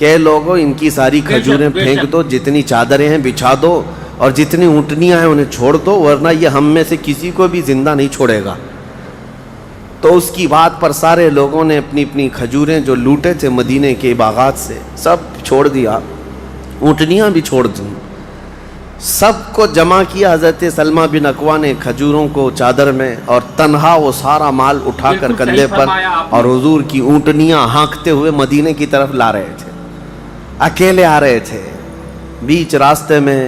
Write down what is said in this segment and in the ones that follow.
کہ لوگوں ان کی ساری کھجوریں پھینک دو، جتنی چادریں ہیں بچھا دو، اور جتنی اونٹنیاں ہیں انہیں چھوڑ دو، ورنہ یہ ہم میں سے کسی کو بھی زندہ نہیں چھوڑے گا۔ تو اس کی بات پر سارے لوگوں نے اپنی اپنی کھجوریں جو لوٹے تھے مدینے کے باغات سے سب چھوڑ دیا، اونٹنیاں بھی چھوڑ دیں، سب کو جمع کیا۔ حضرت سلمہ بن اکوع نے کھجوروں کو چادر میں، اور تنہا وہ سارا مال اٹھا کر کندھے پر، اور حضور کی اونٹنیاں ہانکتے ہوئے مدینے کی طرف لا رہے تھے، اکیلے آ رہے تھے۔ بیچ راستے میں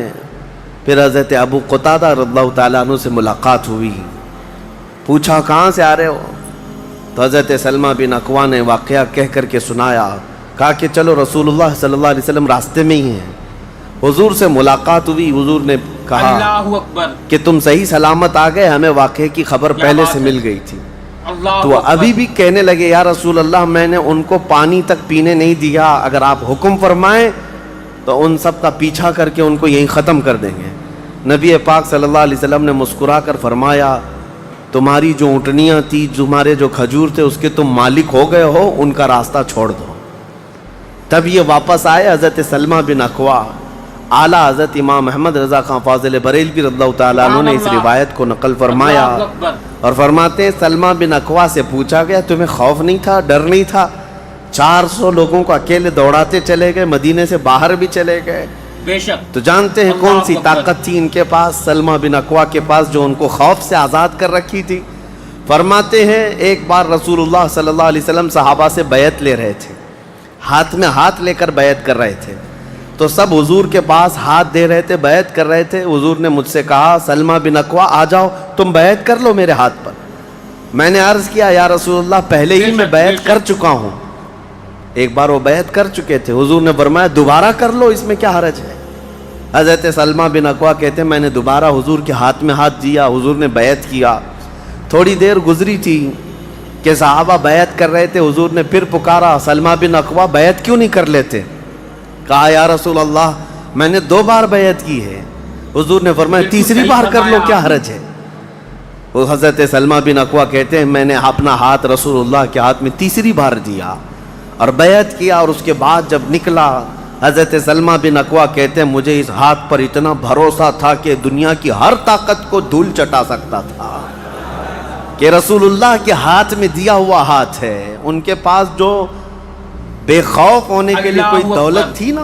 پھر حضرت ابو قتادہ رضی اللہ تعالیٰ عنہ سے ملاقات ہوئی، پوچھا کہاں سے آ رہے ہو؟ تو حضرت سلمہ بن اکوع نے واقعہ کہہ کر کے سنایا، کہا کہ چلو رسول اللہ صلی اللہ علیہ وسلم راستے میں ہی ہیں۔ حضور سے ملاقات ہوئی، حضور نے کہا اللہ اکبر کہ تم صحیح سلامت آ گئے، ہمیں واقعے کی خبر پہلے سے مل گئی تھی۔ تو ابھی بھی کہنے لگے یا رسول اللہ میں نے ان کو پانی تک پینے نہیں دیا، اگر آپ حکم فرمائیں تو ان سب کا پیچھا کر کے ان کو یہیں ختم کر دیں گے۔ نبی پاک صلی اللہ علیہ وسلم نے مسکرا کر فرمایا تمہاری جو اونٹنیاں تھی، تمہارے جو کھجور تھے، اس کے تم مالک ہو گئے ہو، ان کا راستہ چھوڑ دو۔ تب یہ واپس آئے حضرت سلمہ بن اکوع۔ اعلیٰ حضرت امام محمد رضا خان فاضل بریلوی رضی اللہ تعالیٰ عنہ نے اس روایت کو نقل فرمایا اور فرماتے ہیں سلمہ بن اکوع سے پوچھا گیا تمہیں خوف نہیں تھا، ڈر نہیں تھا؟ 400 لوگوں کو اکیلے دوڑاتے چلے گئے، مدینے سے باہر بھی چلے گئے۔ بے شک تو جانتے ہیں کون سی طاقت تھی ان کے پاس، سلمہ بن اکوع کے پاس، جو ان کو خوف سے آزاد کر رکھی تھی۔ فرماتے ہیں ایک بار رسول اللہ صلی اللہ علیہ وسلم صحابہ سے بیعت لے رہے تھے، ہاتھ میں ہاتھ لے کر بیعت کر رہے تھے، تو سب حضور کے پاس ہاتھ دے رہے تھے، بیعت کر رہے تھے۔ حضور نے مجھ سے کہا سلمہ بن اکوع آ جاؤ، تم بیعت کر لو میرے ہاتھ پر۔ میں نے عرض کیا یا رسول اللہ پہلے ہی میں بیعت کر چکا ہوں۔ ایک بار وہ بیعت کر چکے تھے، حضور نے فرمایا دوبارہ کر لو، اس میں کیا حرج ہے؟ حضرت سلمہ بن اکوع کہتے ہیں میں نے دوبارہ حضور کے ہاتھ میں ہاتھ دیا، حضور نے بیعت کیا۔ تھوڑی دیر گزری تھی کہ صحابہ بیعت کر رہے تھے، حضور نے پھر پکارا سلمہ بن اکوع بیعت کیوں نہیں کر لیتے؟ کہا یا رسول اللہ میں نے 2 بار بیعت کی ہے۔ حضور نے فرمایا تیسری بار کر لو، کیا حرج ہے؟ وہ حضرت سلمہ بن اکوع کہتے ہیں میں نے اپنا ہاتھ رسول اللہ کے ہاتھ میں تیسری بار دیا اور بیعت کیا، اور اس کے بعد جب نکلا حضرت سلمہ بن اکوع کہتے ہیں مجھے اس ہاتھ پر اتنا بھروسہ تھا کہ دنیا کی ہر طاقت کو دھول چٹا سکتا تھا، کہ رسول اللہ کے ہاتھ میں دیا ہوا ہاتھ ہے۔ ان کے پاس جو بے خوف ہونے کے لیے کوئی دولت تھی نا،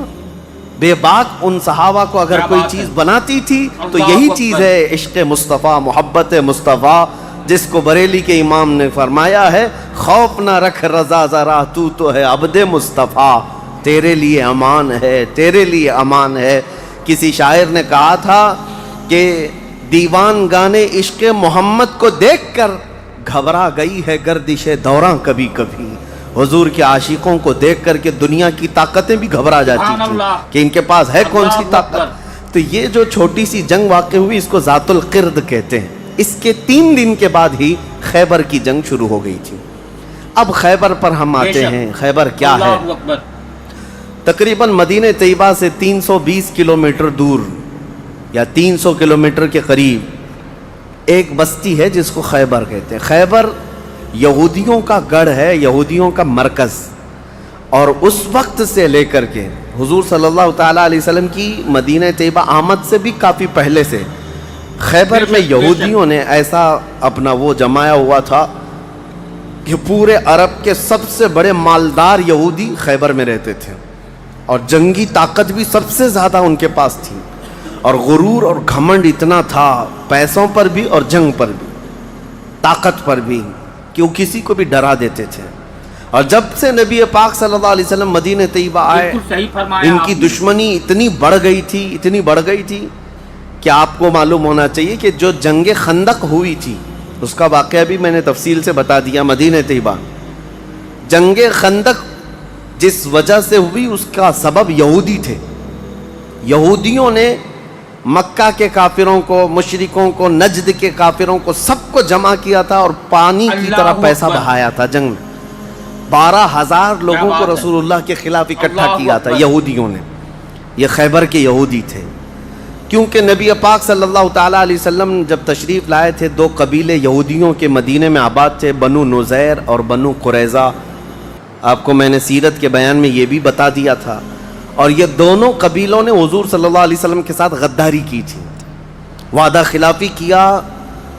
بے باک ان صحابہ کو اگر کوئی چیز بناتی تھی تو یہی چیز ہے عشق مصطفیٰ، محبت مصطفیٰ، جس کو بریلی کے امام نے فرمایا ہے خوف نہ رکھ رضا ذرا تو ہے عبد مصطفیٰ، تیرے لیے امان ہے، تیرے لیے امان ہے۔ کسی شاعر نے کہا تھا کہ دیوان گانے عشق محمد کو دیکھ کر گھبرا گئی ہے گردش دوران کبھی کبھی۔ حضور کے عاشقوں کو دیکھ کر کے دنیا کی طاقتیں بھی گھبرا جاتی تھیں کہ ان کے پاس ہے کون سی طاقت۔ تو یہ جو چھوٹی سی جنگ واقع ہوئی اس کو ذات القرد کہتے ہیں۔ اس کے 3 دن کے بعد ہی خیبر کی جنگ شروع ہو گئی تھی۔ اب خیبر پر ہم آتے ہیں۔ خیبر کیا ہے؟ تقریباً مدینہ طیبہ سے 320 کلومیٹر دور یا 300 کلومیٹر کے قریب ایک بستی ہے جس کو خیبر کہتے ہیں۔ خیبر یہودیوں کا گڑھ ہے، یہودیوں کا مرکز، اور اس وقت سے لے کر کے حضور صلی اللہ تعالیٰ علیہ وسلم کی مدینہ طیبہ آمد سے بھی کافی پہلے سے خیبر میں یہودیوں نے ایسا اپنا وہ جمایا ہوا تھا کہ پورے عرب کے سب سے بڑے مالدار یہودی خیبر میں رہتے تھے، اور جنگی طاقت بھی سب سے زیادہ ان کے پاس تھی، اور غرور اور گھمنڈ اتنا تھا پیسوں پر بھی اور جنگ پر بھی، طاقت پر بھی، کہ وہ کسی کو بھی ڈرا دیتے تھے۔ اور جب سے نبی پاک صلی اللہ علیہ وسلم مدینہ طیبہ آئے ان کی دشمنی اتنی بڑھ گئی تھی کہ آپ کو معلوم ہونا چاہیے کہ جو جنگ خندق ہوئی تھی اس کا واقعہ بھی میں نے تفصیل سے بتا دیا۔ مدینہ طیبہ جنگ خندق جس وجہ سے ہوئی اس کا سبب یہودی تھے۔ یہودیوں نے مکہ کے کافروں کو، مشرکوں کو، نجد کے کافروں کو سب کو جمع کیا تھا اور پانی کی طرح پیسہ بہایا تھا جنگ میں۔ 12,000 لوگوں کو رسول اللہ کے خلاف اکٹھا کیا تھا یہودیوں نے۔ یہ خیبر کے یہودی تھے، کیونکہ نبی پاک صلی اللہ تعالیٰ علیہ وسلم جب تشریف لائے تھے 2 قبیلے یہودیوں کے مدینے میں آباد تھے، بنو نذیر اور بنو قریظہ۔ آپ کو میں نے سیرت کے بیان میں یہ بھی بتا دیا تھا. اور یہ دونوں قبیلوں نے حضور صلی اللہ علیہ وسلم کے ساتھ غداری کی تھی, وعدہ خلافی کیا,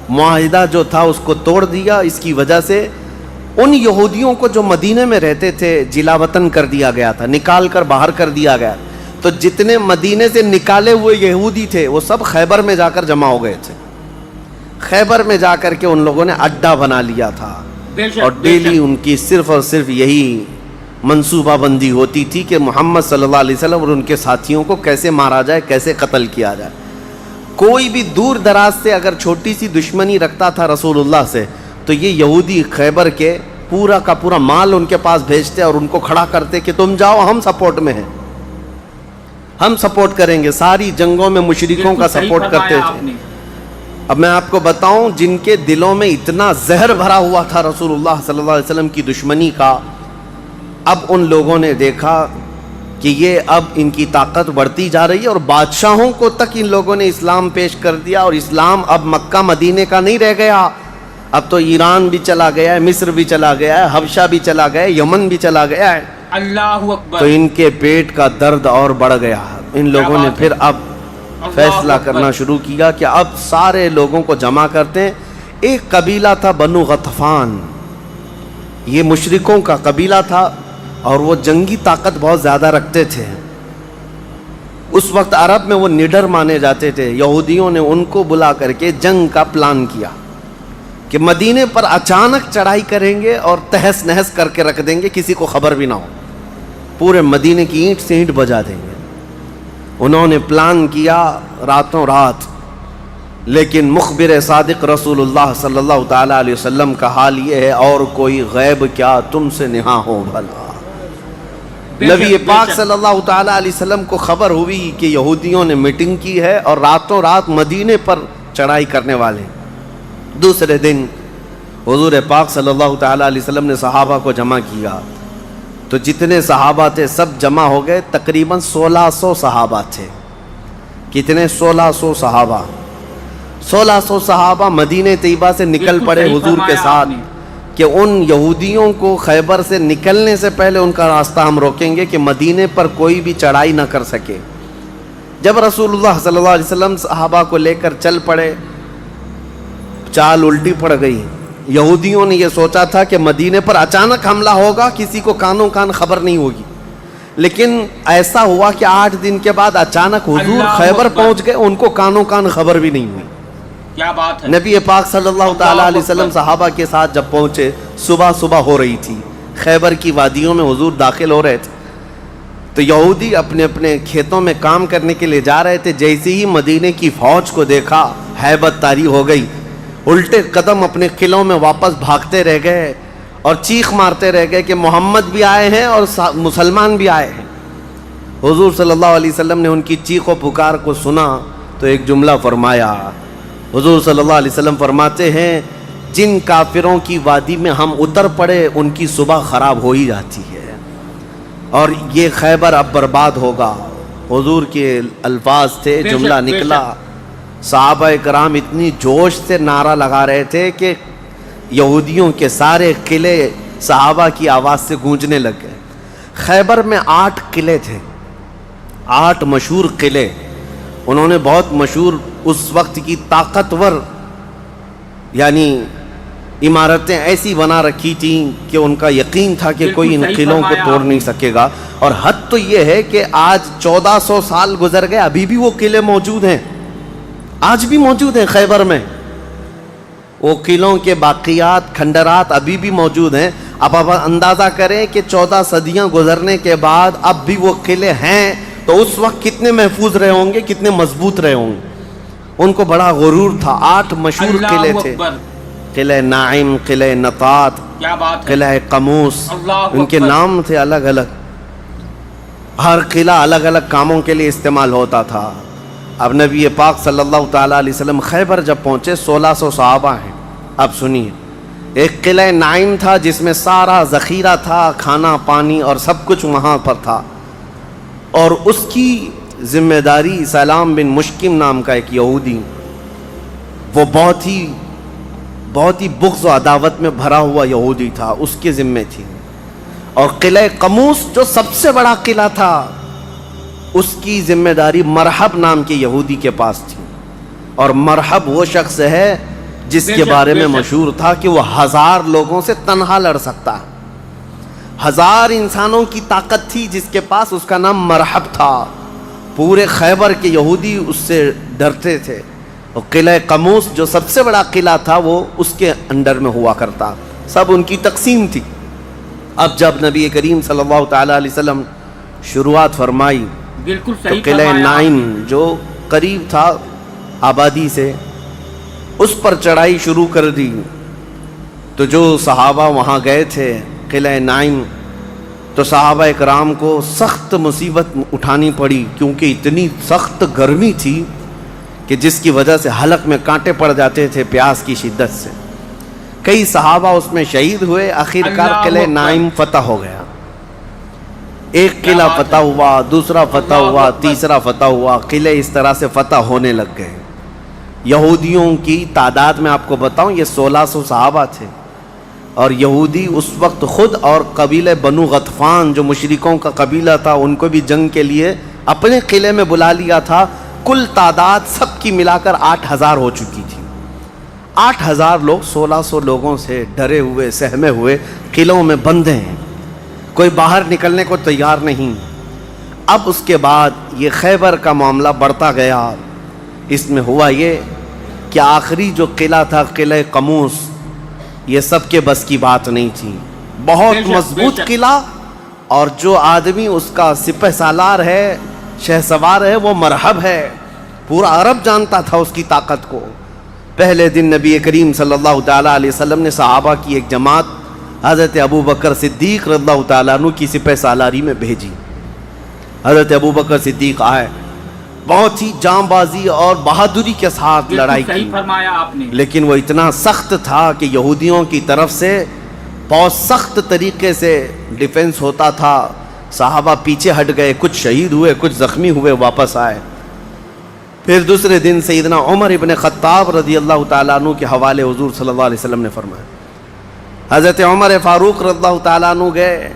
معاہدہ جو تھا اس کو توڑ دیا. اس کی وجہ سے ان یہودیوں کو جو مدینے میں رہتے تھے جلا وطن کر دیا گیا تھا, نکال کر باہر کر دیا گیا. تو جتنے مدینے سے نکالے ہوئے یہودی تھے وہ سب خیبر میں جا کر جمع ہو گئے تھے. خیبر میں جا کر کے ان لوگوں نے اڈا بنا لیا تھا, اور ڈیلی ان کی صرف اور صرف یہی منصوبہ بندی ہوتی تھی کہ محمد صلی اللہ علیہ وسلم اور ان کے ساتھیوں کو کیسے مارا جائے, کیسے قتل کیا جائے. کوئی بھی دور دراز سے اگر چھوٹی سی دشمنی رکھتا تھا رسول اللہ سے, تو یہ یہودی خیبر کے پورا کا پورا مال ان کے پاس بھیجتے اور ان کو کھڑا کرتے کہ تم جاؤ, ہم سپورٹ میں ہیں, ہم سپورٹ کریں گے. ساری جنگوں میں مشرکوں کا سپورٹ کرتے تھے. اب میں آپ کو بتاؤں, جن کے دلوں میں اتنا زہر بھرا ہوا تھا رسول اللہ صلی اللہ علیہ وسلم کی دشمنی کا, اب ان لوگوں نے دیکھا کہ یہ اب ان کی طاقت بڑھتی جا رہی ہے, اور بادشاہوں کو تک ان لوگوں نے اسلام پیش کر دیا. اور اسلام اب مکہ مدینے کا نہیں رہ گیا, اب تو ایران بھی چلا گیا ہے, مصر بھی چلا گیا ہے, حبشہ بھی چلا گیا ہے, یمن بھی چلا گیا ہے. اللہ اکبر. تو ان کے پیٹ کا درد اور بڑھ گیا. ان لوگوں نے پھر اب فیصلہ کرنا شروع کیا کہ اب سارے لوگوں کو جمع کرتے ہیں. ایک قبیلہ تھا بنو غطفان, یہ مشرکوں کا قبیلہ تھا, اور وہ جنگی طاقت بہت زیادہ رکھتے تھے. اس وقت عرب میں وہ نڈر مانے جاتے تھے. یہودیوں نے ان کو بلا کر کے جنگ کا پلان کیا کہ مدینے پر اچانک چڑھائی کریں گے اور تہس نہس کر کے رکھ دیں گے, کسی کو خبر بھی نہ ہو, پورے مدینے کی اینٹ سے اینٹ بجا دیں گے. انہوں نے پلان کیا راتوں رات, لیکن مخبر صادق رسول اللہ صلی اللہ تعالی علیہ وسلم کا حال یہ ہے, اور کوئی غیب کیا تم سے نہاں ہو بھلا. نبی پاک صلی اللہ تعالی علیہ وسلم کو خبر ہوئی کہ یہودیوں نے میٹنگ کی ہے اور راتوں رات مدینے پر چڑھائی کرنے والے. دوسرے دن حضور پاک صلی اللہ تعالی علیہ وسلم نے صحابہ کو جمع کیا, تو جتنے صحابہ تھے سب جمع ہو گئے. تقریباً 1600 صحابہ تھے. کتنے؟ 1600 صحابہ. 1600 صحابہ مدینہ طیبہ سے نکل پڑے حضور کے ساتھ کہ ان یہودیوں کو خیبر سے نکلنے سے پہلے ان کا راستہ ہم روکیں گے کہ مدینے پر کوئی بھی چڑھائی نہ کر سکے. جب رسول اللہ صلی اللہ علیہ وسلم صحابہ کو لے کر چل پڑے, چال الٹی پڑ گئی. یہودیوں نے یہ سوچا تھا کہ مدینے پر اچانک حملہ ہوگا, کسی کو کانوں کان خبر نہیں ہوگی, لیکن ایسا ہوا کہ 8 دن کے بعد اچانک حضور خیبر پہنچ گئے, ان کو کانوں کان خبر بھی نہیں ہوئی. کیا بات ہے. نبی پاک صلی اللہ تعالی علیہ وسلم صحابہ کے ساتھ جب پہنچے, صبح ہو رہی تھی, خیبر کی وادیوں میں حضور داخل ہو رہے تھے. تو یہودی اپنے اپنے کھیتوں میں کام کرنے کے لیے جا رہے تھے. جیسے ہی مدینے کی فوج کو دیکھا, ہیبت طاری ہو گئی, الٹے قدم اپنے قلعوں میں واپس بھاگتے رہ گئے اور چیخ مارتے رہ گئے کہ محمد بھی آئے ہیں اور مسلمان بھی آئے ہیں. حضور صلی اللہ علیہ وسلم نے ان کی چیخ و پکار کو سنا تو ایک جملہ فرمایا. حضور صلی اللہ علیہ وسلم فرماتے ہیں, جن کافروں کی وادی میں ہم اتر پڑے ان کی صبح خراب ہو ہی جاتی ہے, اور یہ خیبر اب برباد ہوگا. حضور کے الفاظ تھے, جملہ نکلا. صحابہ کرام اتنی جوش سے نعرہ لگا رہے تھے کہ یہودیوں کے سارے قلعے صحابہ کی آواز سے گونجنے لگ گئے. خیبر میں 8 قلعے تھے, 8 مشہور قلعے. انہوں نے بہت مشہور اس وقت کی طاقتور یعنی عمارتیں ایسی بنا رکھی تھیں کہ ان کا یقین تھا کہ کوئی ان قلعوں کو توڑ نہیں سکے گا. اور حد تو یہ ہے کہ آج 1400 سال گزر گئے, ابھی بھی وہ قلعے موجود ہیں, آج بھی موجود ہیں خیبر میں. وہ قلعوں کے باقیات, کھنڈرات ابھی بھی موجود ہیں. اب آپ اندازہ کریں کہ 14 صدیاں گزرنے کے بعد اب بھی وہ قلعے ہیں, تو اس وقت کتنے محفوظ رہے ہوں گے, کتنے مضبوط رہے ہوں گے. ان کو بڑا غرور تھا. 8 مشہور قلعے تھے, قلعہ نائم, قلعہ نطات, قلعہ قموس, ان کے نام تھے الگ الگ. ہر قلعہ الگ الگ کاموں کے لیے استعمال ہوتا تھا. اب نبی پاک صلی اللہ تعالیٰ علیہ وسلم خیبر جب پہنچے, 1600 صحابہ ہیں. اب سنیے, ایک قلعہ نائم تھا جس میں سارا ذخیرہ تھا, کھانا پانی اور سب کچھ وہاں پر تھا, اور اس کی ذمہ داری سلام بن مشکم نام کا ایک یہودی, وہ بہت ہی بغض و عداوت میں بھرا ہوا یہودی تھا, اس کے ذمے تھی. اور قلعہ قموس جو سب سے بڑا قلعہ تھا اس کی ذمہ داری مرحب نام کے یہودی کے پاس تھی. اور مرحب وہ شخص ہے جس کے بارے میں مشہور تھا کہ وہ 1000 لوگوں سے تنہا لڑ سکتا ہے. 1000 انسانوں کی طاقت تھی جس کے پاس، اس کا نام مرحب تھا. پورے خیبر کے یہودی اس سے ڈرتے تھے. اور قلعہ قموس جو سب سے بڑا قلعہ تھا وہ اس کے انڈر میں ہوا کرتا. سب ان کی تقسیم تھی. اب جب نبی کریم صلی اللہ تعالی علیہ وسلم شروعات فرمائی بالکل تو صحیح قلعہ فرمایا. نائم جو قریب تھا آبادی سے اس پر چڑھائی شروع کر دی. تو جو صحابہ وہاں گئے تھے قلعہ نائم، تو صحابہ اکرام کو سخت مصیبت اٹھانی پڑی، کیونکہ اتنی سخت گرمی تھی کہ جس کی وجہ سے حلق میں کانٹے پڑ جاتے تھے پیاس کی شدت سے. کئی صحابہ اس میں شہید ہوئے. آخرکار قلعہ نائم فتح ہو گیا. ایک قلعہ فتح ہوا، دوسرا فتح ہوا، تیسرا فتح ہوا. قلعے اس طرح سے فتح ہونے لگ گئے. یہودیوں کی تعداد میں آپ کو بتاؤں یہ 1600 صحابہ تھے. اور یہودی اس وقت خود اور قبیلہ بنو غطفان جو مشرکوں کا قبیلہ تھا ان کو بھی جنگ کے لیے اپنے قلعے میں بلا لیا تھا. کل تعداد سب کی ملا کر 8000 ہو چکی تھی. 8000 لوگ 1600 لوگوں سے ڈرے ہوئے سہمے ہوئے قلعوں میں بندے ہیں. کوئی باہر نکلنے کو تیار نہیں. اب اس کے بعد یہ خیبر کا معاملہ بڑھتا گیا. اس میں ہوا یہ کہ آخری جو قلعہ تھا قلعہ قموس، یہ سب کے بس کی بات نہیں تھی. بہت مضبوط قلعہ، اور جو آدمی اس کا سپہ سالار ہے، شہ سوار ہے، وہ مرحب ہے. پورا عرب جانتا تھا اس کی طاقت کو. پہلے دن نبی کریم صلی اللہ تعالیٰ علیہ وسلم نے صحابہ کی ایک جماعت حضرت ابو بکر صدیق رضی اللہ تعالیٰ عنہ کی سپہ سالاری میں بھیجی. حضرت ابو بکر صدیق آئے، بہت ہی جاں بازی اور بہادری کے ساتھ لڑائی کی. صحیح فرمایا آپ نے. لیکن وہ اتنا سخت تھا کہ یہودیوں کی طرف سے بہت سخت طریقے سے ڈیفنس ہوتا تھا. صحابہ پیچھے ہٹ گئے، کچھ شہید ہوئے، کچھ زخمی ہوئے، واپس آئے. پھر دوسرے دن سیدنا عمر ابن خطاب رضی اللہ تعالیٰ عنہ کے حوالے حضور صلی اللہ علیہ وسلم نے فرمایا. حضرت عمر فاروق رضی اللہ تعالیٰ عنہ گئے.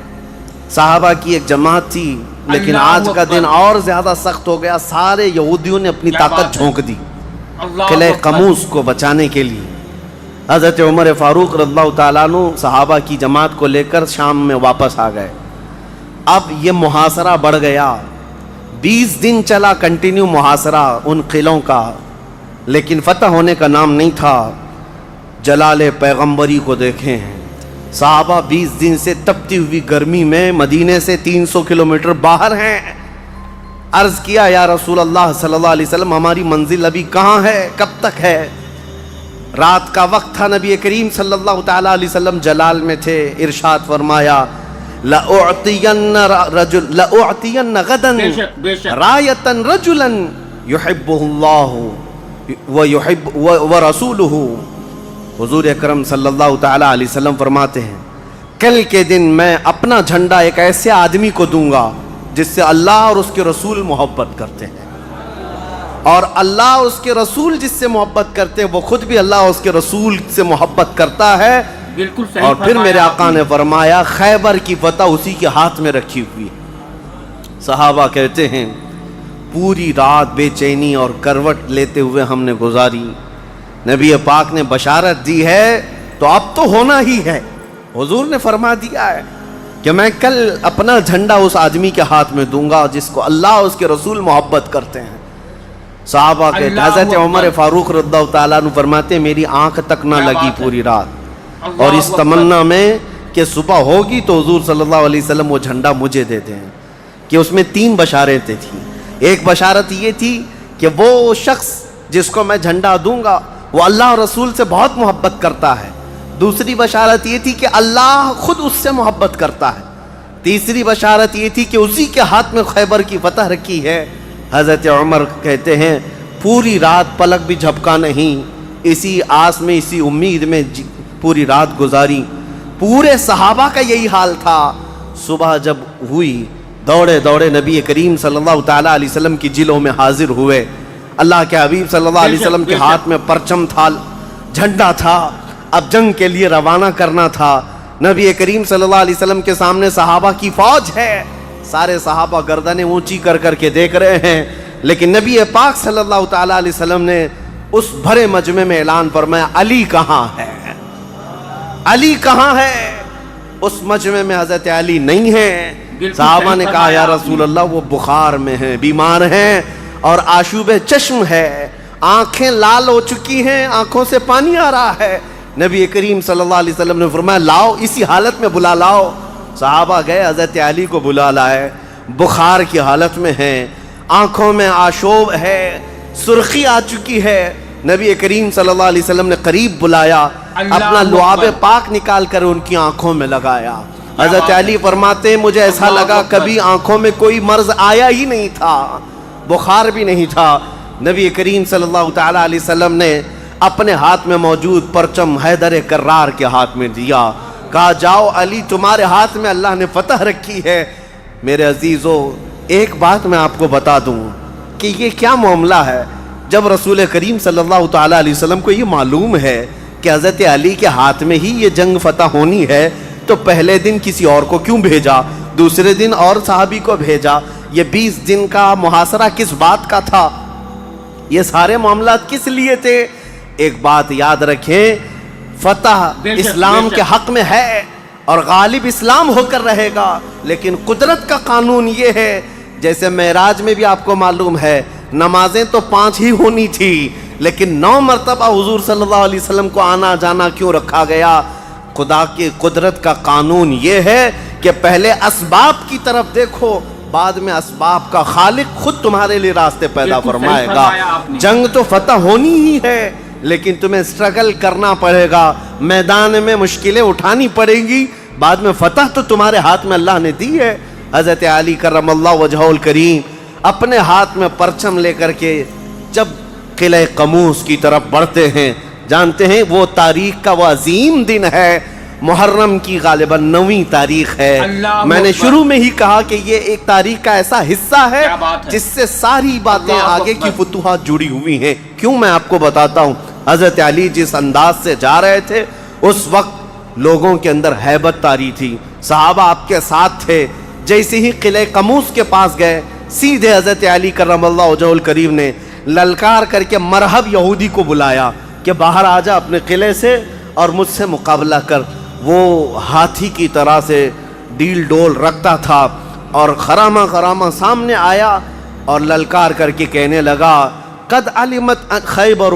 صحابہ کی ایک جماعت تھی، لیکن آج کا دن اور زیادہ سخت ہو گیا. سارے یہودیوں نے اپنی طاقت جھونک دی قلعہ قموس کو بچانے کے لیے. حضرت عمر فاروق رضی اللہ تعالیٰ عنہ صحابہ کی جماعت کو لے کر شام میں واپس آ گئے. اب یہ محاصرہ بڑھ گیا. 20 دن چلا کنٹینیو محاصرہ ان قلعوں کا، لیکن فتح ہونے کا نام نہیں تھا. جلال پیغمبری کو دیکھیں ہیں. صحابہ 20 دن سے تپتی ہوئی گرمی میں مدینے سے 300 کلومیٹر باہر ہیں. عرض کیا یا رسول اللہ صلی اللہ علیہ وسلم ہماری منزل ابھی کہاں ہے، کب تک ہے؟ رات کا وقت تھا. نبی کریم صلی اللہ تعالیٰ علیہ وسلم جلال میں تھے. ارشاد فرمایا لَأُعْطِيَنَّ غَدًا رَایَةً رَجُلًا يُحِبُّهُ اللَّهُ وَرَسُولُهُ. حضور اکرم صلی اللہ تعالیٰ علیہ وسلم فرماتے ہیں کل کے دن میں اپنا جھنڈا ایک ایسے آدمی کو دوں گا جس سے اللہ اور اس کے رسول محبت کرتے ہیں، اور اللہ اور اس کے رسول جس سے محبت کرتے ہیں وہ خود بھی اللہ اور اس کے رسول سے محبت کرتا ہے. بالکل صحیح. اور پھر میرے آقا نے فرمایا خیبر کی فتح اسی کے ہاتھ میں رکھی ہوئی. صحابہ کہتے ہیں پوری رات بے چینی اور کروٹ لیتے ہوئے ہم نے گزاری. نبی پاک نے بشارت دی ہے تو اب تو ہونا ہی ہے. حضور نے فرما دیا ہے کہ میں کل اپنا جھنڈا اس آدمی کے ہاتھ میں دوں گا جس کو اللہ اور اس کے رسول محبت کرتے ہیں. صحابہ کے حضرت عمر فاروق رضی اللہ تعالیٰ عنہ فرماتے ہیں میری آنکھ تک نہ لگی پوری رات، اور اس تمنا میں کہ صبح ہوگی تو حضور صلی اللہ علیہ وسلم وہ جھنڈا مجھے دے دیں. کہ اس میں 3 بشارتیں تھیں. ایک بشارت یہ تھی کہ وہ شخص جس کو میں جھنڈا دوں گا وہ اللہ اور رسول سے بہت محبت کرتا ہے. دوسری بشارت یہ تھی کہ اللہ خود اس سے محبت کرتا ہے. تیسری بشارت یہ تھی کہ اسی کے ہاتھ میں خیبر کی فتح رکھی ہے. حضرت عمر کہتے ہیں پوری رات پلک بھی جھپکا نہیں، اسی آس میں اسی امید میں پوری رات گزاری. پورے صحابہ کا یہی حال تھا. صبح جب ہوئی دوڑے دوڑے نبی کریم صلی اللہ تعالیٰ علیہ وسلم کی جلوں میں حاضر ہوئے. اللہ کے حبیب صلی اللہ علیہ وسلم کے ہاتھ میں پرچم تھا، جھنڈا تھا. اب جنگ کے لیے روانہ کرنا تھا. نبی کریم صلی اللہ علیہ وسلم کے سامنے صحابہ کی فوج ہے، سارے صحابہ گردنیں اونچی کر کر کے دیکھ رہے ہیں، لیکن نبی پاک صلی اللہ تعالیٰ علیہ وسلم نے اس بھرے مجمع میں اعلان فرمایا، علی کہاں ہے؟ علی کہاں ہے؟ اس مجمع میں حضرت علی نہیں ہے۔ صحابہ نے کہا یا رسول اللہ وہ بخار میں ہیں، بیمار ہیں اور آشوب چشم ہے، آنکھیں لال ہو چکی ہیں، آنکھوں سے پانی آ رہا ہے۔ نبی کریم صلی اللہ علیہ وسلم نے فرمایا لاؤ، اسی حالت میں بلا لاؤ۔ صحابہ گئے، حضرت علی کو بلا لائے، بخار کی حالت میں ہیں، آنکھوں میں آشوب ہے، سرخی آ چکی ہے۔ نبی کریم صلی اللہ علیہ وسلم نے قریب بلایا، اپنا لعاب پاک نکال کر ان کی آنکھوں میں لگایا۔ حضرت علی فرماتے ہیں مجھے ایسا لگا کبھی آنکھوں میں کوئی مرض آیا ہی نہیں تھا، بخار بھی نہیں تھا۔ نبی کریم صلی اللہ تعالیٰ علیہ وسلم نے اپنے ہاتھ میں موجود پرچم حیدر کرار کے ہاتھ میں دیا، کہا جاؤ علی تمہارے ہاتھ میں اللہ نے فتح رکھی ہے۔ میرے عزیزو ایک بات میں آپ کو بتا دوں کہ یہ کیا معاملہ ہے، جب رسول کریم صلی اللہ تعالیٰ علیہ وسلم کو یہ معلوم ہے کہ حضرت علی کے ہاتھ میں ہی یہ جنگ فتح ہونی ہے، تو پہلے دن کسی اور کو کیوں بھیجا، دوسرے دن اور صحابی کو بھیجا؟ یہ 20 دن کا محاصرہ کس بات کا تھا؟ یہ سارے معاملات کس لیے تھے؟ ایک بات یاد رکھیں، فتح اسلام کے حق میں ہے اور غالب اسلام ہو کر رہے گا، لیکن قدرت کا قانون یہ ہے، جیسے معراج میں بھی آپ کو معلوم ہے نمازیں تو 5 ہی ہونی تھی، لیکن 9 مرتبہ حضور صلی اللہ علیہ وسلم کو آنا جانا کیوں رکھا گیا؟ خدا کی قدرت کا قانون یہ ہے کہ پہلے اسباب کی طرف دیکھو، بعد میں اسباب کا خالق خود تمہارے لیے راستے پیدا فرمائے گا۔ جنگ تو فتح ہونی ہی ہے، لیکن تمہیں اسٹرگل کرنا پڑے گا، میدان میں مشکلیں اٹھانی پڑیں گی، بعد میں فتح تو تمہارے ہاتھ میں اللہ نے دی ہے۔ حضرت علی کرم اللہ وجہہ الکریم اپنے ہاتھ میں پرچم لے کر کے جب قلعہ قموس کی طرف بڑھتے ہیں، جانتے ہیں وہ تاریخ کا وہ عظیم دن ہے، محرم کی غالباً 9ویں تاریخ ہے۔ میں نے شروع میں ہی کہا کہ یہ ایک تاریخ کا ایسا حصہ ہے جس سے ساری باتیں آگے کی فتوحات جڑی ہوئی ہیں۔ کیوں میں آپ کو بتاتا ہوں، حضرت علی جس انداز سے جا رہے تھے اس وقت لوگوں کے اندر ہیبت طاری تھی، صحابہ آپ کے ساتھ تھے۔ جیسے ہی قلعہ قموس کے پاس گئے، سیدھے حضرت علی کرم اللہ وجہہ الکریم نے للکار کر کے مرحب یہودی کو بلایا کہ باہر آ جا اپنے قلعے سے اور مجھ سے مقابلہ کر۔ وہ ہاتھی کی طرح سے ڈیل ڈول رکھتا تھا اور خرامہ خرامہ سامنے آیا اور للکار کر کے کہنے لگا قد علمت خیبر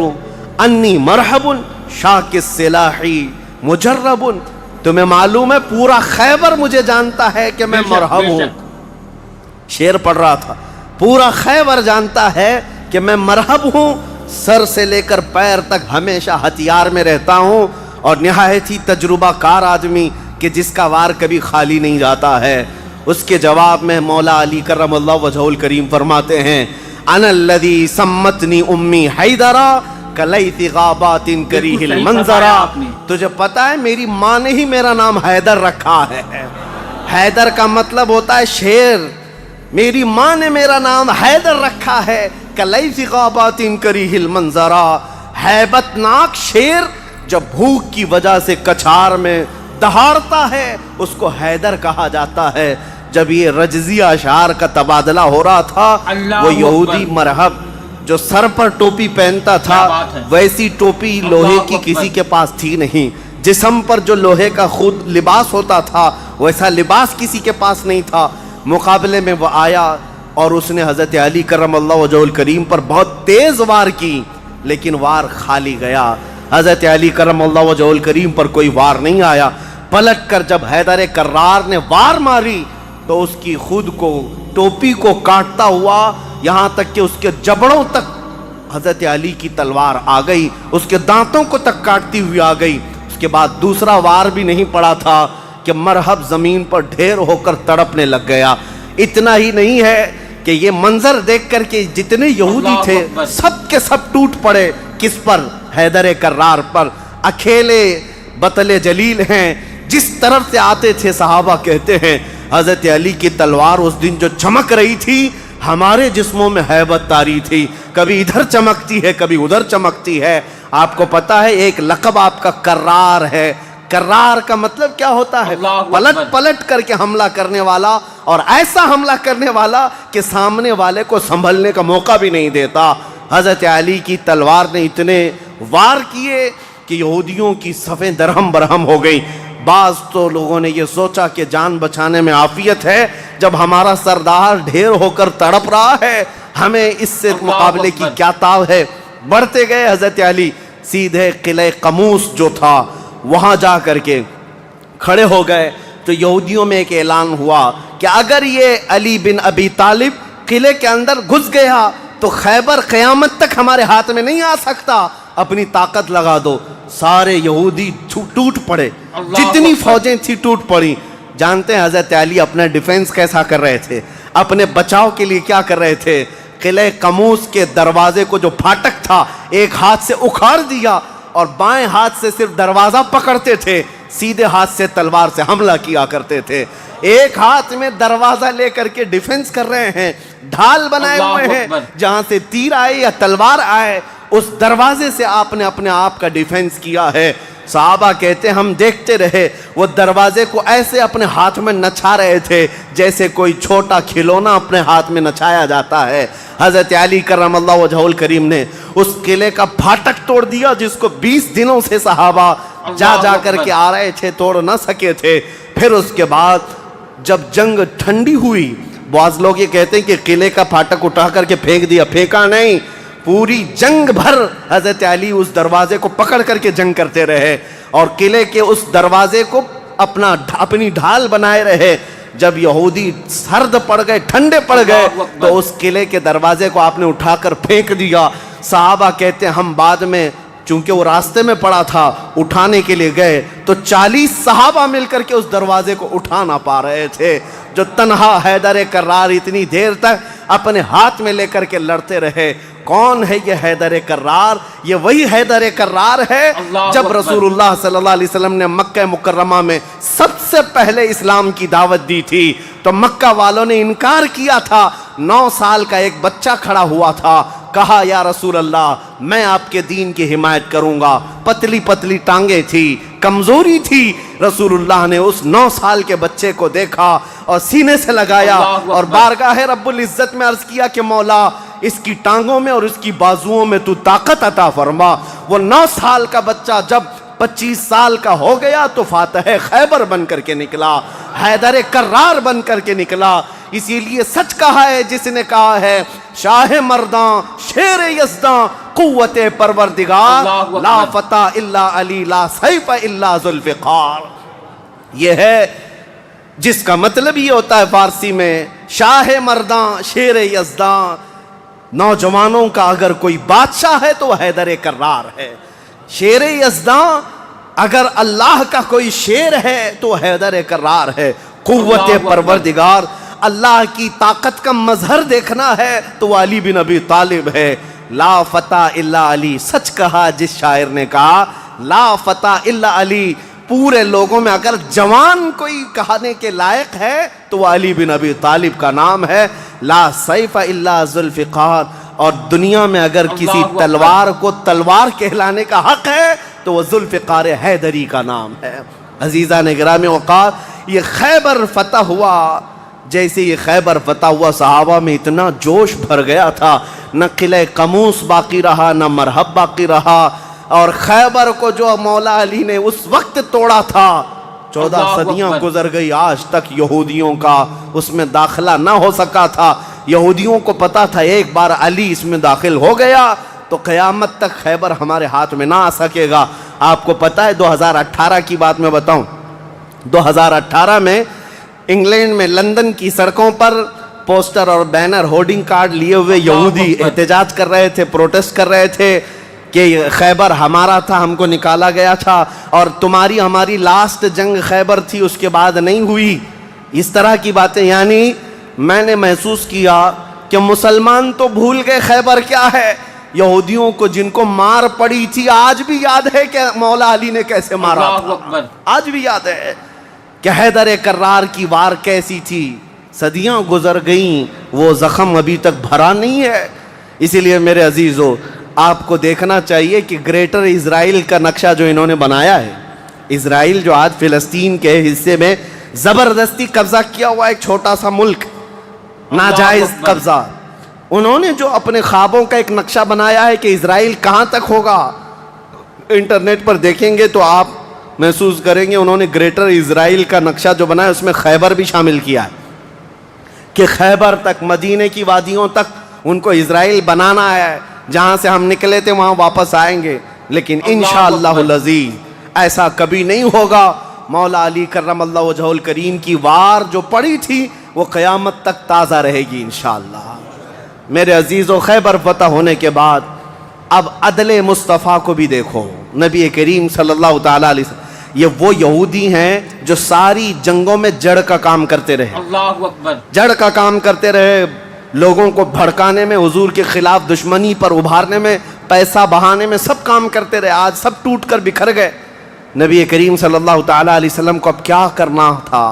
انی مرحب شاک السلاح مجرب، تمہیں معلوم ہے پورا خیبر مجھے جانتا ہے کہ میں مرحب ہوں۔ شعر پڑھ رہا تھا، پورا خیبر جانتا ہے کہ میں مرحب ہوں، سر سے لے کر پیر تک ہمیشہ ہتھیار میں رہتا ہوں، اور نہایت ہی تجربہ کار آدمی کہ جس کا وار کبھی خالی نہیں جاتا ہے۔ اس کے جواب میں مولا علی کرم اللہ وجہہ الکریم فرماتے ہیں انا الذی سمتنی امی حیدرا کلیت غابات کریہ المنظرا، تجھے پتا ہے میری ماں نے ہی میرا نام حیدر رکھا ہے۔ حیدر کا مطلب ہوتا ہے شیر، میری ماں نے میرا نام حیدر رکھا ہے، کلیت غابات کریہ المنظرا، ہیبت ناک شیر جب بھوک کی وجہ سے کچھار میں دہاڑتا ہے اس کو حیدر کہا جاتا ہے۔ جب یہ رجزی اشعار کا تبادلہ ہو رہا تھا، وہ یہودی مرحب جو سر پر ٹوپی پہنتا تھا ویسی ٹوپی لوہے کی کسی کے پاس تھی نہیں، جسم پر جو لوہے کا خود لباس ہوتا تھا ویسا لباس کسی کے پاس نہیں تھا۔ مقابلے میں وہ آیا اور اس نے حضرت علی کرم اللہ وجہہ الکریم پر بہت تیز وار کی، لیکن وار خالی گیا۔ حضرت علی کرم اللہ وجہہ الکریم پر کوئی وار نہیں آیا۔ پلٹ کر جب حیدر کرار نے وار ماری تو اس کی خود کو ٹوپی کو کاٹتا ہوا یہاں تک کہ اس کے جبڑوں تک حضرت علی کی تلوار آ گئی، اس کے دانتوں کو تک کاٹتی ہوئی آ گئی۔ اس کے بعد دوسرا وار بھی نہیں پڑا تھا کہ مرحب زمین پر ڈھیر ہو کر تڑپنے لگ گیا۔ اتنا ہی نہیں ہے کہ یہ منظر دیکھ کر کے جتنے یہودی تھے سب کے سب ٹوٹ پڑے۔ کس پر؟ حیدر کرار پر۔ اکیلے بطل جلیل ہیں، جس طرف سے آتے تھے صحابہ کہتے ہیں حضرت علی کی تلوار اس دن جو چمک رہی تھی ہمارے جسموں میں ہیبت طاری تھی، کبھی ادھر چمکتی ہے کبھی ادھر چمکتی ہے۔ آپ کو پتا ہے ایک لقب آپ کا کرار ہے، کرار کا مطلب کیا ہوتا ہے؟ پلٹ پلٹ کر کے حملہ کرنے والا، اور ایسا حملہ کرنے والا کہ سامنے والے کو سنبھلنے کا موقع بھی نہیں دیتا۔ حضرت علی کی تلوار نے اتنے وار کیے کہ یہودیوں کی صفیں درہم برہم ہو گئی۔ بعض تو لوگوں نے یہ سوچا کہ جان بچانے میں عافیت ہے، جب ہمارا سردار ڈھیر ہو کر تڑپ رہا ہے، ہمیں اس سے مقابلے کی کیا تاو ہے۔ بڑھتے گئے حضرت علی، سیدھے قلعہ قموس جو تھا وہاں جا کر کے کھڑے ہو گئے۔ تو یہودیوں میں ایک اعلان ہوا کہ اگر یہ علی بن ابی طالب قلعے کے اندر گھس گیا تو خیبر قیامت تک ہمارے ہاتھ میں نہیں آ سکتا، اپنی طاقت لگا دو۔ سارے یہودی ٹوٹ پڑے، جتنی فوجیں تھی ٹوٹ پڑی۔ جانتے ہیں حضرت علی اپنا ڈیفنس کیسا کر رہے تھے، اپنے بچاؤ کے لیے کیا کر رہے تھے؟ قلعہ قموس کے دروازے کو جو پھاٹک تھا ایک ہاتھ سے اکھاڑ دیا، اور بائیں ہاتھ سے صرف دروازہ پکڑتے تھے، سیدھے ہاتھ سے تلوار سے حملہ کیا کرتے تھے۔ ایک ہاتھ میں دروازہ لے کر کے ڈیفنس کر رہے ہیں، ڈھال بنائے ہوئے ہیں، جہاں سے تیر آئے یا تلوار آئے اس دروازے سے آپ نے اپنے آپ کا ڈیفنس کیا ہے۔ صحابہ کہتے ہیں ہم دیکھتے رہے، وہ دروازے کو ایسے اپنے ہاتھ میں نچھا رہے تھے جیسے کوئی چھوٹا کھلونا اپنے ہاتھ میں نچھایا جاتا ہے۔ حضرت علی کرم اللہ وجہہ الکریم نے اس قلعے کا پھاٹک توڑ دیا، جس کو 20 دنوں سے صحابہ جا کر کے آ رہے تھے، توڑ نہ سکے تھے۔ پھر اس کے بعد جب جنگ ٹھنڈی ہوئی، بعض لوگ یہ کہتے ہیں کہ قلعے کا پھاٹک اٹھا کر کے پھینک دیا، پھینکا نہیں، پوری جنگ بھر حضرت علی اس دروازے کو پکڑ کر کے جنگ کرتے رہے، اور قلعے کے اس دروازے کو اپنی ڈھال بنائے رہے۔ جب یہودی سرد پڑ گئے، ٹھنڈے پڑ گئے، تو اس قلعے کے دروازے کو آپ نے اٹھا کر پھینک دیا۔ صحابہ کہتے ہیں ہم بعد میں، چونکہ وہ راستے میں پڑا تھا، اٹھانے کے لیے گئے تو 40 صحابہ مل کر کے اس دروازے کو اٹھا نہ پا رہے تھے۔ جو تنہا حیدر کرار اتنی دیر تک اپنے ہاتھ میں لے کر کے لڑتے رہے۔ کون ہے یہ حیدر کرار؟ یہ وہی حیدر کرار ہے جب رسول اللہ صلی اللہ علیہ وسلم نے مکہ مکرمہ میں سب سے پہلے اسلام کی دعوت دی تھی تو مکہ والوں نے انکار کیا تھا۔ 9 سال کا ایک بچہ کھڑا ہوا تھا، کہا یا رسول اللہ میں آپ کے دین کی حمایت کروں گا۔ پتلی پتلی ٹانگیں تھی، کمزوری تھی۔ رسول اللہ نے اس 9 سال کے بچے کو دیکھا اور سینے سے لگایا اور بارگاہ رب العزت میں عرض کیا کہ مولا اس کی ٹانگوں میں اور اس کی بازوؤں میں تو طاقت عطا فرما۔ وہ 9 سال کا بچہ جب 25 سال کا ہو گیا تو فاتح خیبر بن کر کے نکلا، حیدر کرار بن کر کے نکلا۔ اسی لیے سچ کہا ہے جس نے کہا ہے شاہ مرداں شیر یزداں قوت پروردگار، لا فتح الا علی لا سیف الا ذوالفقار۔ یہ ہے جس کا مطلب یہ ہوتا ہے فارسی میں شاہ مرداں شیر یزداں۔ نوجوانوں کا اگر کوئی بادشاہ ہے تو وہ حیدر کرار ہے۔ شیر یزداں اگر اللہ کا کوئی شیر ہے تو حیدر کرار ہے۔ قوت پروردگار، اللہ کی طاقت کا مظہر دیکھنا ہے تو وہ علی بن ابی طالب ہے۔ لا فتح الا علی، سچ کہا جس شاعر نے کہا لا فتح الا علی۔ پورے لوگوں میں اگر جوان کوئی کہانے کے لائق ہے تو وہ علی بن ابی طالب کا نام ہے۔ لا سیف الا ذوالفقار، اور دنیا میں اگر کسی تلوار کو تلوار کہلانے کا حق ہے تو وہ ذوالفقار حیدری کا نام ہے۔ عزیزان گرامی وقار، یہ خیبر فتح ہوا، جیسے یہ خیبر فتح ہوا صحابہ میں اتنا جوش بھر گیا تھا، نہ قلعہ قموس باقی رہا نہ مرحب باقی رہا۔ اور خیبر کو جو مولا علی نے اس وقت توڑا تھا، 14 صدیاں گزر گئی، آج تک یہودیوں کا اس میں داخلہ نہ ہو سکا تھا۔ یہودیوں کو پتا تھا ایک بار علی اس میں داخل ہو گیا تو قیامت تک خیبر ہمارے ہاتھ میں نہ آ سکے گا۔ آپ کو پتا ہے 2018 کی بات میں بتاؤں، 2018 میں انگلینڈ میں لندن کی سڑکوں پر پوسٹر اور بینر ہورڈنگ کارڈ لیے ہوئے یہودی احتجاج کر رہے تھے، پروٹیسٹ کر رہے تھے کہ خیبر ہمارا تھا، ہم کو نکالا گیا تھا، اور تمہاری ہماری لاسٹ جنگ خیبر تھی، اس کے بعد نہیں ہوئی۔ اس طرح کی باتیں، یعنی میں نے محسوس کیا کہ مسلمان تو بھول گئے خیبر کیا ہے، یہودیوں کو جن کو مار پڑی تھی آج بھی یاد ہے کہ مولا علی نے کیسے مارا تھا، آج بھی یاد ہے کہ حیدر کرار کی وار کیسی تھی۔ صدیاں گزر گئیں، وہ زخم ابھی تک بھرا نہیں ہے۔ اسی لیے میرے عزیزو، آپ کو دیکھنا چاہیے کہ گریٹر اسرائیل کا نقشہ جو انہوں نے بنایا ہے، اسرائیل جو آج فلسطین کے حصے میں زبردستی قبضہ کیا ہوا ایک چھوٹا سا ملک، ناجائز قبضہ، انہوں نے جو اپنے خوابوں کا ایک نقشہ بنایا ہے کہ اسرائیل کہاں تک ہوگا، انٹرنیٹ پر دیکھیں گے تو آپ محسوس کریں گے انہوں نے گریٹر اسرائیل کا نقشہ جو بنایا اس میں خیبر بھی شامل کیا ہے کہ خیبر تک، مدینے کی وادیوں تک ان کو اسرائیل بنانا ہے، جہاں سے ہم نکلے تھے وہاں واپس آئیں گے، لیکن انشاءاللہ العزیز ایسا کبھی نہیں ہوگا۔ مولا علی کرم اللہ وجہہ الکریم کی وار جو پڑی تھی وہ قیامت تک تازہ رہے گی انشاءاللہ۔ میرے عزیزو، خیبر فتح ہونے کے بعد اب عدل مصطفیٰ کو بھی دیکھو۔ نبی کریم صلی اللہ تعالیٰ علیہ وسلم یہ وہ یہودی ہیں جو ساری جنگوں میں جڑ کا کام کرتے رہے، اللہ اکبر، جڑ کا کام کرتے رہے، لوگوں کو بھڑکانے میں، حضور کے خلاف دشمنی پر ابھارنے میں، پیسہ بہانے میں، سب کام کرتے رہے، آج سب ٹوٹ کر بکھر گئے۔ نبی کریم صلی اللہ تعالیٰ علیہ وسلم کو اب کیا کرنا تھا؟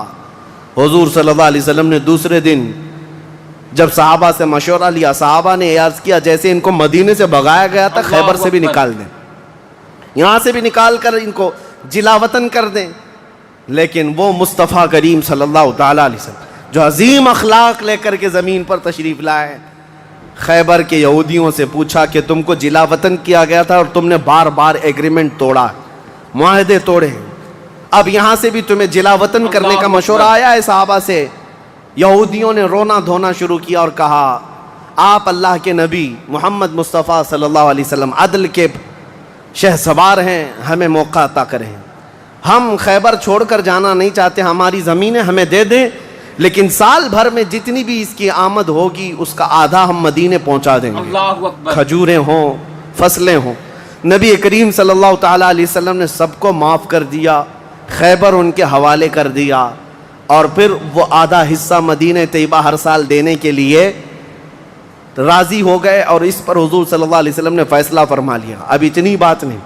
حضور صلی اللہ علیہ وسلم نے دوسرے دن جب صحابہ سے مشورہ لیا، صحابہ نے عرض کیا جیسے ان کو مدینے سے بھگایا گیا تھا، خیبر سے بھی نکال دیں، یہاں سے بھی نکال کر ان کو جلا وطن کر دیں۔ لیکن وہ مصطفیٰ کریم صلی اللہ تعالیٰ علیہ وسلم جو عظیم اخلاق لے کر کے زمین پر تشریف لائے، خیبر کے یہودیوں سے پوچھا کہ تم کو جلا وطن کیا گیا تھا اور تم نے بار بار ایگریمنٹ توڑا، معاہدے توڑے، اب یہاں سے بھی تمہیں جلا وطن کرنے کا مشورہ آیا ہے صحابہ سے۔ یہودیوں نے رونا دھونا شروع کیا اور کہا آپ اللہ کے نبی محمد مصطفیٰ صلی اللہ علیہ وسلم عدل کے شہسوار ہیں، ہمیں موقع عطا کریں، ہم خیبر چھوڑ کر جانا نہیں چاہتے، ہماری زمینیں ہمیں دے دیں، لیکن سال بھر میں جتنی بھی اس کی آمد ہوگی اس کا آدھا ہم مدینے پہنچا دیں گے، اللہ اکبر، کھجوریں ہوں، فصلیں ہوں۔ نبی کریم صلی اللہ تعالیٰ علیہ وسلم نے سب کو معاف کر دیا، خیبر ان کے حوالے کر دیا، اور پھر وہ آدھا حصہ مدینہ طیبہ ہر سال دینے کے لیے راضی ہو گئے، اور اس پر حضور صلی اللہ علیہ وسلم نے فیصلہ فرما لیا۔ اب اتنی بات نہیں،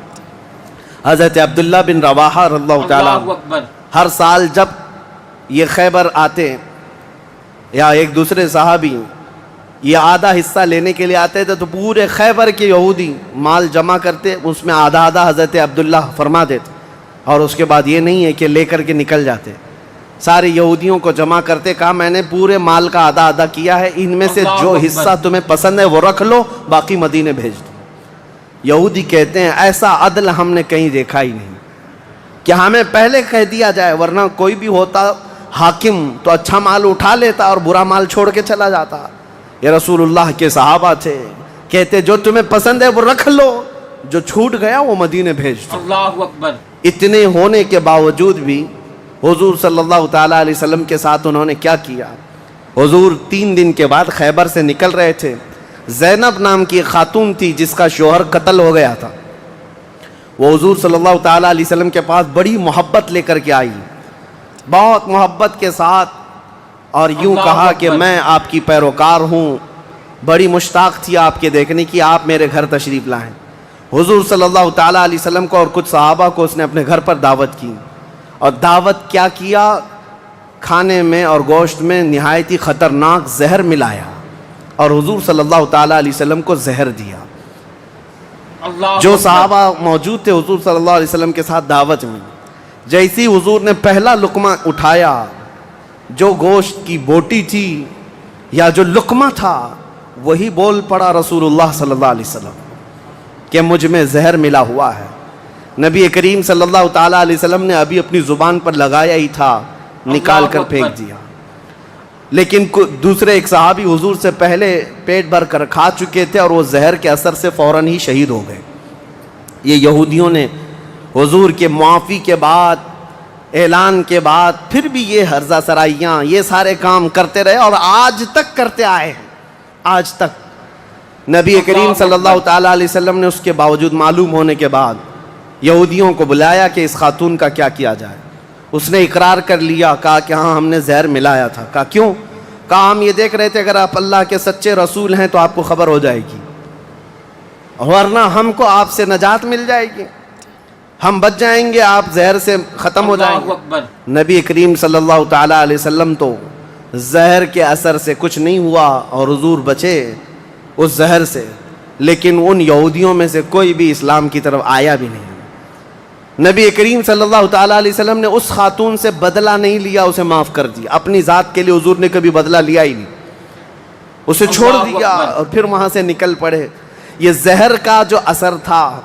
حضرت عبداللہ بن رواحہ رضی اللہ تعالیٰ عنہ ہر سال جب یہ خیبر آتے یا ایک دوسرے صحابی یہ آدھا حصہ لینے کے لیے آتے تھے تو پورے خیبر کے یہودی مال جمع کرتے، اس میں آدھا آدھا حضرت عبداللہ فرما دیتے، اور اس کے بعد یہ نہیں ہے کہ لے کر کے نکل جاتے، سارے یہودیوں کو جمع کرتے، کہا میں نے پورے مال کا آدھا آدھا کیا ہے، ان میں سے جو حصہ تمہیں پسند ہے وہ رکھ لو، باقی مدینے بھیج دو۔ یہودی کہتے ہیں ایسا عدل ہم نے کہیں دیکھا ہی نہیں کہ ہمیں پہلے کہہ دیا جائے، ورنہ کوئی بھی ہوتا حاکم تو اچھا مال اٹھا لیتا اور برا مال چھوڑ کے چلا جاتا۔ یہ رسول اللہ کے صحابہ تھے، کہتے جو تمہیں پسند ہے وہ رکھ لو، جو چھوٹ گیا وہ مدینے بھیج دو۔ اللہ اکبر۔ اتنے ہونے کے باوجود بھی حضور صلی اللہ تعالیٰ علیہ وسلم کے ساتھ انہوں نے کیا کیا؟ حضور 3 دن کے بعد خیبر سے نکل رہے تھے، زینب نام کی ایک خاتون تھی جس کا شوہر قتل ہو گیا تھا، وہ حضور صلی اللہ تعالیٰ علیہ وسلم کے پاس بڑی محبت لے کر کے آئی، بہت محبت کے ساتھ، اور یوں کہا کہ میں آپ کی پیروکار ہوں، بڑی مشتاق تھی آپ کے دیکھنے کی، آپ میرے گھر تشریف لائیں۔ حضور صلی اللہ تعالیٰ علیہ وسلم کو اور کچھ صحابہ کو اس نے اپنے گھر پر دعوت کی، اور دعوت کیا کھانے میں اور گوشت میں نہایت ہی خطرناک زہر ملایا، اور حضور صلی اللہ تعالیٰ علیہ وسلم کو زہر دیا۔ جو صحابہ موجود تھے حضور صلی اللہ علیہ وسلم کے ساتھ دعوت میں، جیسی حضور نے پہلا لقمہ اٹھایا، جو گوشت کی بوٹی تھی یا جو لقمہ تھا وہی بول پڑا رسول اللہ صلی اللہ علیہ وسلم کہ مجھ میں زہر ملا ہوا ہے۔ نبی کریم صلی اللہ تعالیٰ علیہ وسلم نے ابھی اپنی زبان پر لگایا ہی تھا، نکال کر پھینک دیا، لیکن دوسرے ایک صحابی حضور سے پہلے پیٹ بھر کر کھا چکے تھے اور وہ زہر کے اثر سے فوراً ہی شہید ہو گئے۔ یہ یہودیوں نے حضور کے معافی کے بعد، اعلان کے بعد پھر بھی یہ ہرزہ سرائیاں، یہ سارے کام کرتے رہے اور آج تک کرتے آئے ہیں۔ آج تک نبی کریم صلی اللہ تعالیٰ علیہ وسلم نے اس کے باوجود معلوم ہونے کے بعد یہودیوں کو بلایا کہ اس خاتون کا کیا کیا جائے۔ اس نے اقرار کر لیا، کہا کہ ہاں ہم نے زہر ملایا تھا۔ کہا کیوں؟ کہا ہم یہ دیکھ رہے تھے اگر آپ اللہ کے سچے رسول ہیں تو آپ کو خبر ہو جائے گی، ورنہ ہم کو آپ سے نجات مل جائے گی، ہم بچ جائیں گے، آپ زہر سے ختم ہو جائیں گے۔ نبی کریم صلی اللہ تعالیٰ علیہ وسلم تو زہر کے اثر سے کچھ نہیں ہوا اور حضور بچے اس زہر سے، لیکن ان یہودیوں میں سے کوئی بھی اسلام کی طرف آیا بھی نہیں۔ نبی کریم صلی اللہ تعالیٰ علیہ وسلم نے اس خاتون سے بدلہ نہیں لیا، اسے معاف کر دیا. اپنی ذات کے لیے حضور نے کبھی بدلہ لیا ہی نہیں، اسے چھوڑ دیا اور پھر وہاں سے نکل پڑے. یہ زہر کا جو اثر تھا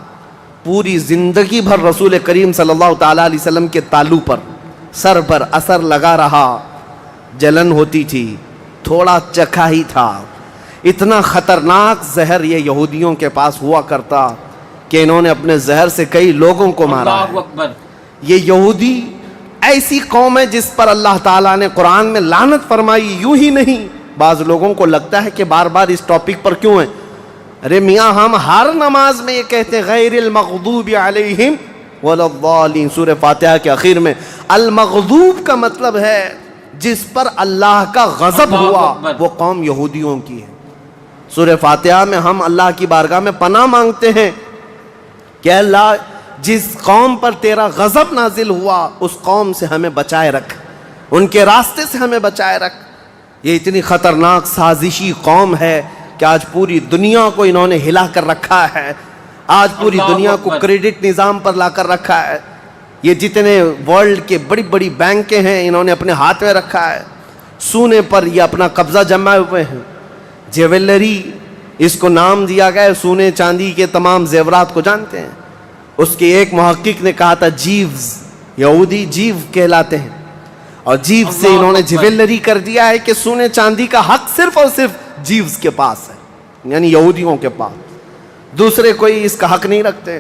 پوری زندگی بھر رسول کریم صلی اللہ تعالیٰ علیہ وسلم کے تالو پر، سر پر اثر لگا رہا. جلن ہوتی تھی، تھوڑا چکھا ہی تھا. اتنا خطرناک زہر یہ یہودیوں کے پاس ہوا کرتا کہ انہوں نے اپنے زہر سے کئی لوگوں کو مارا ہے. اللہ اکبر. یہ یہودی ایسی قوم ہے جس پر اللہ تعالیٰ نے قرآن میں لعنت فرمائی. یوں ہی نہیں، بعض لوگوں کو لگتا ہے کہ بار بار اس ٹاپک پر کیوں ہیں. ارے میاں، ہم ہر نماز میں یہ کہتے ہیں غیر المغضوب علیہم ولا الضالین. سورہ فاتحہ کے آخر میں المغضوب کا مطلب ہے جس پر اللہ کا غضب ہوا، وہ قوم یہودیوں کی ہے. سورہ فاتحہ میں ہم اللہ کی بارگاہ میں پناہ مانگتے ہیں کہ اللہ جس قوم پر تیرا غضب نازل ہوا اس قوم سے ہمیں بچائے رکھ، ان کے راستے سے ہمیں بچائے رکھ. یہ اتنی خطرناک سازشی قوم ہے کہ آج پوری دنیا کو انہوں نے ہلا کر رکھا ہے. آج پوری دنیا کو کریڈٹ نظام پر لا کر رکھا ہے. یہ جتنے ورلڈ کے بڑی بڑی بینکیں ہیں انہوں نے اپنے ہاتھ میں رکھا ہے. سونے پر یہ اپنا قبضہ جمائے ہوئے ہیں. جیولری اس کو نام دیا گیا ہے، سونے چاندی کے تمام زیورات کو جانتے ہیں. اس کے ایک محقق نے کہا تھا جیوز، یہودی جیو کہلاتے ہیں، اور جیو سے انہوں نے جیولری کر دیا ہے کہ سونے چاندی کا حق صرف اور صرف جیوز کے پاس ہے، یعنی یہودیوں کے پاس. دوسرے کوئی اس کا حق نہیں رکھتے.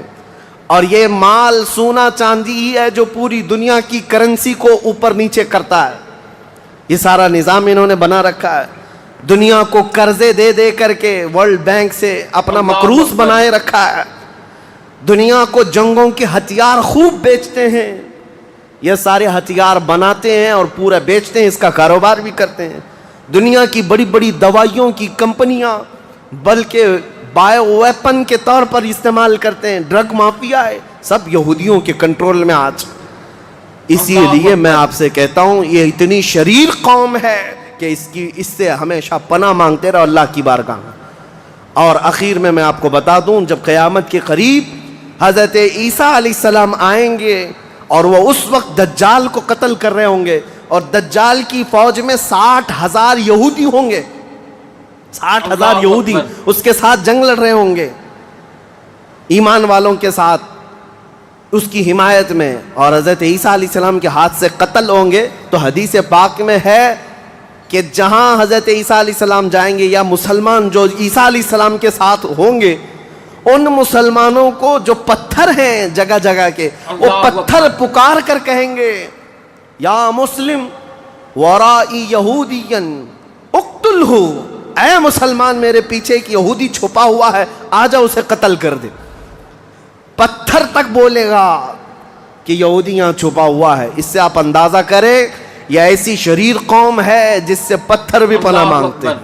اور یہ مال سونا چاندی ہی ہے جو پوری دنیا کی کرنسی کو اوپر نیچے کرتا ہے. یہ سارا نظام انہوں نے بنا رکھا ہے. دنیا کو قرضے دے دے کر کے ورلڈ بینک سے اپنا مقروض بنائے رکھا ہے. دنیا کو جنگوں کے ہتھیار خوب بیچتے ہیں. یہ سارے ہتھیار بناتے ہیں اور پورا بیچتے ہیں، اس کا کاروبار بھی کرتے ہیں. دنیا کی بڑی بڑی دوائیوں کی کمپنیاں بلکہ بایو ویپن کے طور پر استعمال کرتے ہیں. ڈرگ مافیا ہے، سب یہودیوں کے کنٹرول میں آج. اسی لیے میں آپ سے کہتا ہوں یہ اتنی شریر قوم ہے کہ اس سے ہمیشہ پناہ مانگتے رہو اللہ کی بارگاہ میں. اور اخیر میں آپ کو بتا دوں، جب قیامت کے قریب حضرت عیسیٰ علیہ السلام آئیں گے اور وہ اس وقت دجال کو قتل کر رہے ہوں گے، اور دجال کی فوج میں 60,000 یہودی ہوں گے. 60,000 یہودی اس کے ساتھ جنگ لڑ رہے ہوں گے، ایمان والوں کے ساتھ اس کی حمایت میں، اور حضرت عیسیٰ علیہ السلام کے ہاتھ سے قتل ہوں گے. تو حدیث پاک میں ہے کہ جہاں حضرت عیسیٰ علیہ السلام جائیں گے، یا مسلمان جو عیسیٰ علیہ السلام کے ساتھ ہوں گے، ان مسلمانوں کو جو پتھر ہیں جگہ جگہ کے، وہ پتھر پکار کر کہیں گے یا مسلم ورائی یہودین اقتلہ، اے مسلمان میرے پیچھے ایک یہودی چھپا ہوا ہے، آجا اسے قتل کر دے. پتھر تک بولے گا کہ یہودی یہاں چھپا ہوا ہے. اس سے آپ اندازہ کریں یہ ایسی شریر قوم ہے جس سے پتھر بھی پناہ مانگتے ہیں.